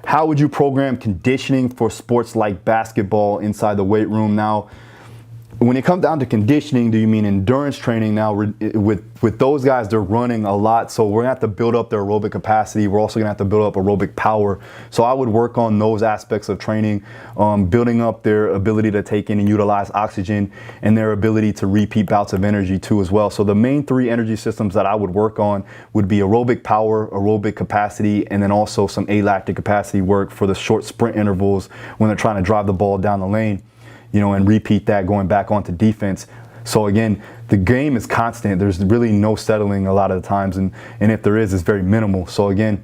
How would you program conditioning for sports like basketball inside the weight room? Now, when it comes down to conditioning, do you mean endurance training? Now, with those guys, they're running a lot, so we're gonna have to build up their aerobic capacity. We're also gonna have to build up aerobic power. So I would work on those aspects of training, building up their ability to take in and utilize oxygen, and their ability to repeat bouts of energy too as well. So the main 3 energy systems that I would work on would be aerobic power, aerobic capacity, and then also some alactic capacity work for the short sprint intervals when they're trying to drive the ball down the lane. You know, and repeat that going back onto defense. So again, the game is constant. There's really no settling a lot of the times, and if there is, it's very minimal. So again,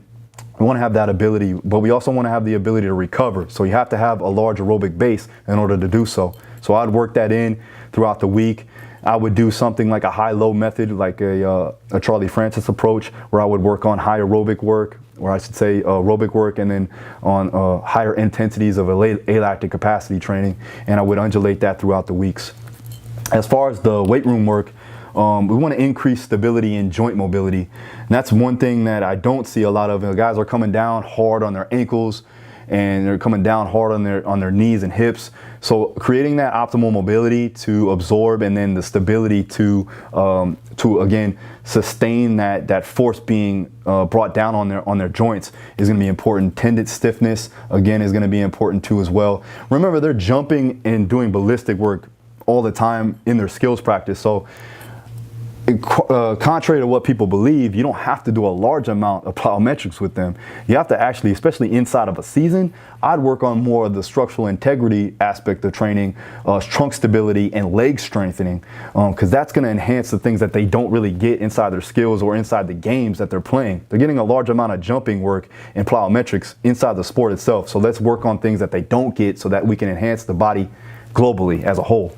we want to have that ability, but we also want to have the ability to recover. So you have to have a large aerobic base in order to do so. So I'd work that in throughout the week. I would do something like a high-low method, like a Charlie Francis approach, where I would work on high aerobic work, or I should say aerobic work, and then on higher intensities of alactic capacity training, and I would undulate that throughout the weeks. As far as the weight room work, we want to increase stability and joint mobility. And that's one thing that I don't see a lot of. Guys are coming down hard on their ankles, and they're coming down hard on their knees and hips. So creating that optimal mobility to absorb, and then the stability to again sustain that force being brought down on their joints is going to be important. Tendon stiffness again is going to be important too as well. Remember, they're jumping and doing ballistic work all the time in their skills practice. So contrary to what people believe, you don't have to do a large amount of plyometrics with them. You have to actually, especially inside of a season, I'd work on more of the structural integrity aspect of training, trunk stability, and leg strengthening, because that's going to enhance the things that they don't really get inside their skills or inside the games that they're playing. They're getting a large amount of jumping work and plyometrics inside the sport itself. So let's work on things that they don't get so that we can enhance the body globally as a whole.